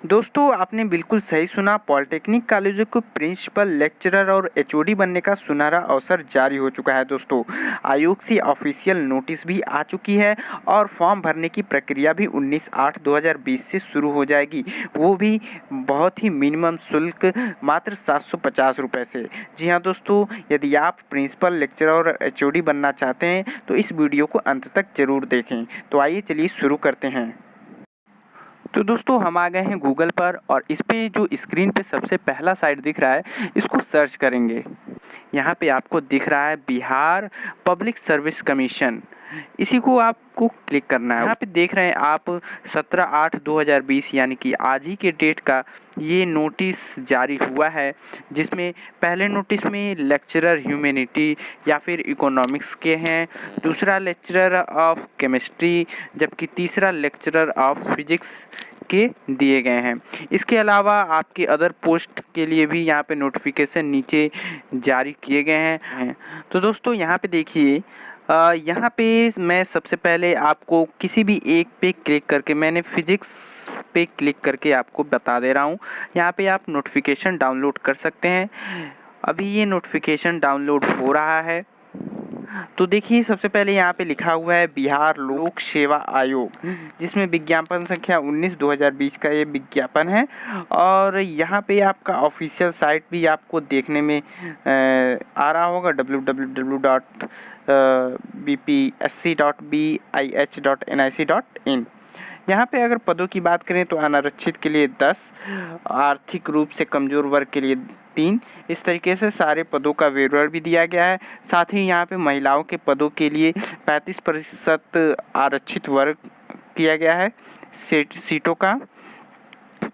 दोस्तों आपने बिल्कुल सही सुना। पॉलिटेक्निक कॉलेजों को प्रिंसिपल, लेक्चरर और एचओडी बनने का सुनहरा अवसर जारी हो चुका है। दोस्तों आयोग से ऑफिशियल नोटिस भी आ चुकी है और फॉर्म भरने की प्रक्रिया भी 19/8/2020 से शुरू हो जाएगी, वो भी बहुत ही मिनिमम शुल्क मात्र 750 रुपये से। जी हाँ दोस्तों, यदि आप प्रिंसिपल, लेक्चरर और एचओडी बनना चाहते हैं तो इस वीडियो को अंत तक जरूर देखें। तो आइए चलिए शुरू करते हैं। तो दोस्तों हम आ गए हैं गूगल पर और इस पे जो स्क्रीन पे सबसे पहला साइट दिख रहा है इसको सर्च करेंगे। यहाँ पे आपको दिख रहा है बिहार पब्लिक सर्विस कमीशन, इसी को आपको क्लिक करना है। यहाँ पे देख रहे हैं आप 17/8/2020 यानी कि आज ही के डेट का ये नोटिस जारी हुआ है, जिसमें पहले नोटिस में लेक्चरर ह्यूमैनिटी या फिर इकोनॉमिक्स के हैं, दूसरा लेक्चरर ऑफ केमिस्ट्री, जबकि तीसरा लेक्चरर ऑफ फिजिक्स के दिए गए हैं। इसके अलावा आपके अदर पोस्ट के लिए भी यहाँ पे नोटिफिकेशन नीचे जारी किए गए हैं। तो दोस्तों यहाँ पे देखिए, यहाँ पे मैं सबसे पहले आपको किसी भी एक पे क्लिक करके, मैंने फिजिक्स पे क्लिक करके आपको बता दे रहा हूँ। यहाँ पे आप नोटिफिकेशन डाउनलोड कर सकते हैं। अभी ये नोटिफिकेशन डाउनलोड हो रहा है। तो देखिए सबसे पहले यहाँ पे लिखा हुआ है बिहार लोक सेवा आयोग, जिसमें विज्ञापन संख्या 19/2020 का ये विज्ञापन है। और यहाँ पे आपका ऑफिशियल साइट भी आपको देखने में आ रहा होगा www.bpsc.bih.nic.in। यहाँ पे अगर पदों की बात करें तो अनारक्षित के लिए 10, आर्थिक रूप से कमजोर वर्ग के लिए 3, इस तरीके से सारे पदों का विवरण भी दिया गया है। साथ ही यहाँ पे महिलाओं के पदों के लिए 35% आरक्षित वर्ग किया गया है सीटों का।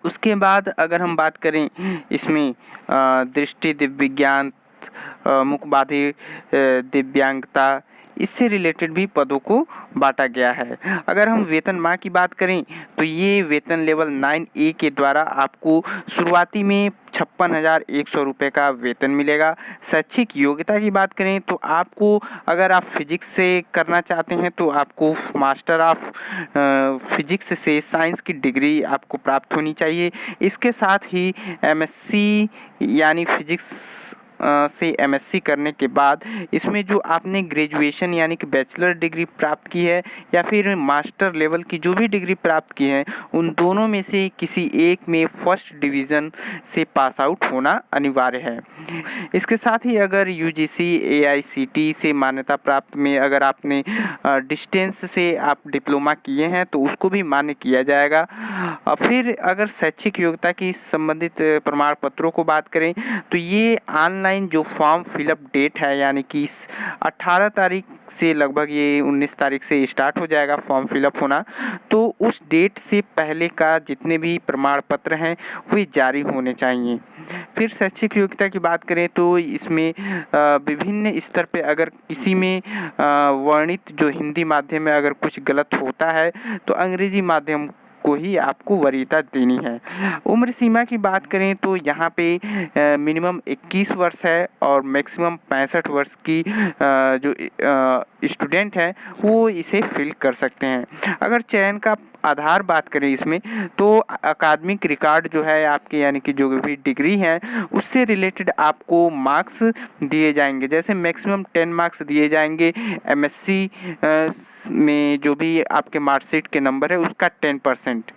उसके बाद अगर हम बात करें इसमें दृष्टि, दिव्यांग, मुखबाधिर, दिव्यांगता, इससे रिलेटेड भी पदों को बांटा गया है। अगर हम वेतनमान की बात करें तो ये वेतन लेवल 9A के द्वारा आपको शुरुआती में 56,100 रुपये का वेतन मिलेगा। शैक्षिक योग्यता की बात करें तो आपको, अगर आप फिजिक्स से करना चाहते हैं तो आपको मास्टर ऑफ फिजिक्स से साइंस की डिग्री आपको प्राप्त होनी चाहिए। इसके साथ ही MSc यानी फिजिक्स से MSc करने के बाद इसमें जो आपने ग्रेजुएशन यानी कि बैचलर डिग्री प्राप्त की है या फिर मास्टर लेवल की जो भी डिग्री प्राप्त की है, उन दोनों में से किसी एक में फर्स्ट डिवीज़न से पास आउट होना अनिवार्य है। इसके साथ ही अगर UGC AICTE से मान्यता प्राप्त में अगर आपने डिस्टेंस से आप डिप्लोमा किए हैं तो उसको भी मान्य किया जाएगा। फिर अगर शैक्षिक योग्यता की संबंधित प्रमाण पत्रों को बात करें तो ये ऑनलाइन जो फॉर्म फिलअप डेट है, यानी कि 18 तारीख से लगभग ये 19 तारीख से स्टार्ट हो जाएगा फॉर्म फिलअप होना। तो उस डेट से पहले का जितने भी प्रमाण पत्र हैं वे जारी होने चाहिए। फिर शैक्षिक योग्यता की बात करें तो इसमें विभिन्न स्तर पे अगर किसी में वर्णित जो हिंदी माध्यम में अगर कुछ गलत होता है तो अंग्रेजी माध्यम को ही आपको वरीयता देनी है। उम्र सीमा की बात करें तो यहाँ पे मिनिमम 21 वर्ष है और मैक्सिमम 65 वर्ष की जो स्टूडेंट है वो इसे फिल कर सकते हैं। अगर चयन का आधार बात करें इसमें तो अकादमिक रिकॉर्ड जो है आपके, यानी कि जो भी डिग्री है उससे रिलेटेड आपको मार्क्स दिए जाएंगे। जैसे मैक्सिमम 10 मार्क्स दिए जाएंगे। MSc में जो भी आपके मार्कशीट के नंबर है उसका 10%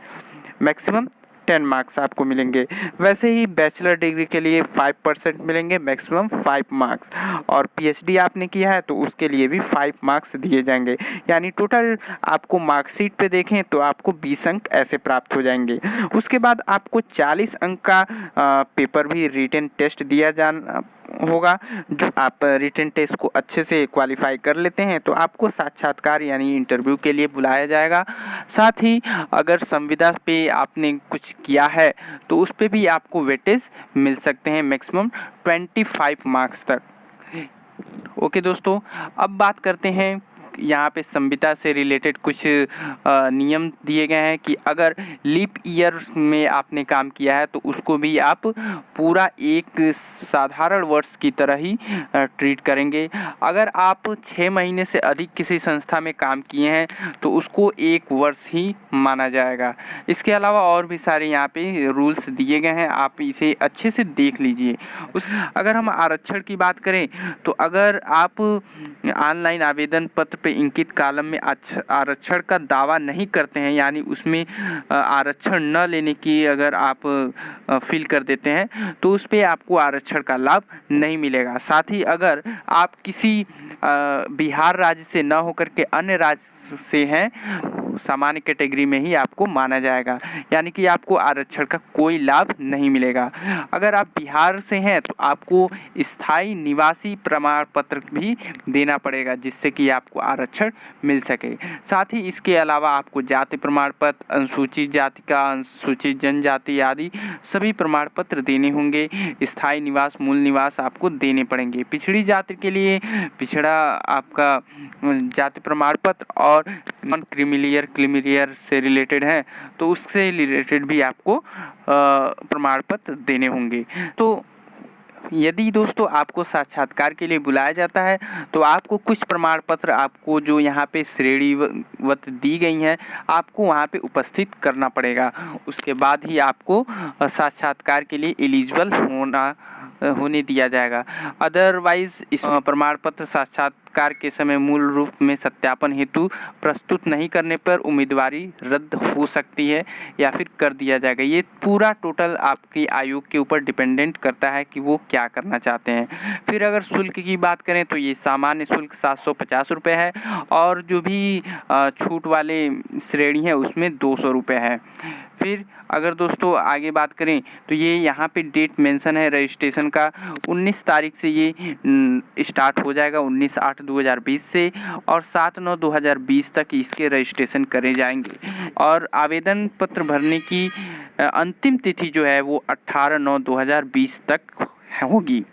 मैक्सिमम 10 मार्क्स आपको मिलेंगे। वैसे ही बैचलर डिग्री के लिए 5% मिलेंगे, मैक्सिमम 5 मार्क्स। और PhD आपने किया है तो उसके लिए भी 5 मार्क्स दिए जाएंगे। यानी टोटल आपको मार्कशीट पे देखें तो आपको 20 अंक ऐसे प्राप्त हो जाएंगे। उसके बाद आपको 40 अंक का पेपर भी रिटन टेस्ट दिया जाना होगा। जो आप रिटन टेस्ट को अच्छे से क्वालिफाई कर लेते हैं तो आपको साक्षात्कार यानी इंटरव्यू के लिए बुलाया जाएगा। साथ ही अगर संविदा पे आपने कुछ किया है तो उस पे भी आपको वेटेज मिल सकते हैं मैक्सिमम 25 मार्क्स तक। ओके दोस्तों, अब बात करते हैं यहाँ पे संविदा से रिलेटेड कुछ नियम दिए गए हैं कि अगर लीप ईयर में आपने काम किया है तो उसको भी आप पूरा एक साधारण वर्ष की तरह ही ट्रीट करेंगे। अगर आप 6 महीने से अधिक किसी संस्था में काम किए हैं तो उसको 1 वर्ष ही माना जाएगा। इसके अलावा और भी सारे यहाँ पे रूल्स दिए गए हैं, आप इसे अच्छे से देख लीजिए। अगर हम आरक्षण की बात करें तो अगर आप ऑनलाइन आवेदन पत्र पे इंकित कॉलम में आरक्षण का दावा नहीं करते हैं, यानी उसमें आरक्षण न लेने की अगर आप फिल कर देते हैं तो उस पे आपको आरक्षण का लाभ नहीं मिलेगा। साथ ही अगर आप किसी बिहार राज्य से न होकर के अन्य राज्य से हैं, सामान्य कैटेगरी में ही आपको माना जाएगा, यानी कि आपको आरक्षण का कोई लाभ नहीं मिलेगा। अगर आप बिहार से हैं तो आपको स्थायी निवासी प्रमाण पत्र भी देना पड़ेगा जिससे कि आपको आरक्षण मिल सके। साथ ही इसके अलावा आपको जाति प्रमाण पत्र, अनुसूचित जाति का, अनुसूचित जनजाति आदि सभी प्रमाण पत्र देने होंगे। स्थायी निवास, मूल निवास आपको देने पड़ेंगे। पिछड़ी जाति के लिए पिछड़ा आपका जाति प्रमाण पत्र और नॉन क्रीमिलियर से रिलेटेड है तो उससे रिलेटेड भी आपको प्रमाण पत्र देने होंगे। तो यदि दोस्तों आपको साक्षात्कार के लिए बुलाया जाता है तो आपको कुछ प्रमाण पत्र आपको जो यहाँ पे श्रेणीवत दी गई हैं आपको वहाँ पे उपस्थित करना पड़ेगा। उसके बाद ही आपको साक्षात्कार के लिए एलिजिबल होने दिया जाएगा। अदरवाइज इस प्रमाण पत्र साक्षात्कार के समय मूल रूप में सत्यापन हेतु प्रस्तुत नहीं करने पर उम्मीदवारी रद्द हो सकती है या फिर कर दिया जाएगा। ये पूरा टोटल आपकी आयोग के ऊपर डिपेंडेंट करता है कि वो क्या करना चाहते हैं। फिर अगर शुल्क की बात करें तो ये सामान्य शुल्क 750 रुपये है और जो भी छूट वाले श्रेणी है उसमें 200 रुपये है। फिर अगर दोस्तों आगे बात करें तो ये यहाँ पे डेट मेंशन है रजिस्ट्रेशन का, 19 तारीख से ये स्टार्ट हो जाएगा, 19/8/2020 से, और 7/9/2020 तक इसके रजिस्ट्रेशन करे जाएंगे। और आवेदन पत्र भरने की अंतिम तिथि जो है वो 18/9/2020 तक होगी।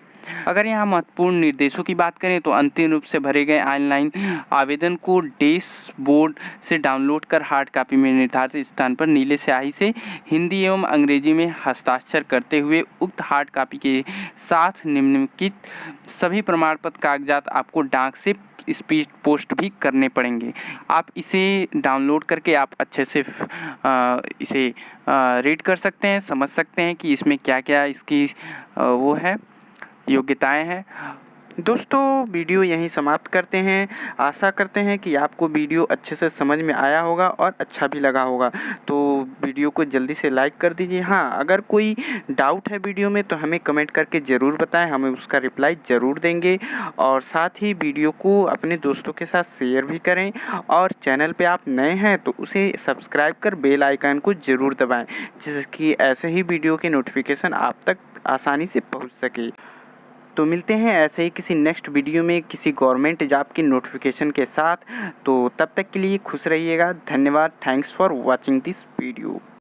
अगर यहाँ महत्वपूर्ण निर्देशों की बात करें तो अंतिम रूप से भरे गए ऑनलाइन आवेदन को डैशबोर्ड से डाउनलोड कर हार्ड कॉपी में निर्धारित स्थान पर नीले स्याही से हिंदी एवं अंग्रेजी में हस्ताक्षर करते हुए उक्त हार्ड कॉपी के साथ निम्नलिखित सभी प्रमाण पत्र कागजात आपको डाक से स्पीड पोस्ट भी करने पड़ेंगे। आप इसे डाउनलोड करके आप अच्छे से इसे रीड कर सकते हैं, समझ सकते हैं कि इसमें क्या क्या इसकी वो है योग्यताएं हैं। दोस्तों वीडियो यहीं समाप्त करते हैं। आशा करते हैं कि आपको वीडियो अच्छे से समझ में आया होगा और अच्छा भी लगा होगा। तो वीडियो को जल्दी से लाइक कर दीजिए। हाँ, अगर कोई डाउट है वीडियो में तो हमें कमेंट करके ज़रूर बताएं, हमें उसका रिप्लाई ज़रूर देंगे। और साथ ही वीडियो को अपने दोस्तों के साथ शेयर भी करें और चैनल पे आप नए हैं तो उसे सब्सक्राइब कर बेल आइकन को ज़रूर दबाएँ जिससे कि ऐसे ही वीडियो के नोटिफिकेशन आप तक आसानी से पहुँच सके। तो मिलते हैं ऐसे ही किसी नेक्स्ट वीडियो में किसी गवर्नमेंट जॉब की नोटिफिकेशन के साथ। तो तब तक के लिए खुश रहिएगा। धन्यवाद। Thanks for watching this video.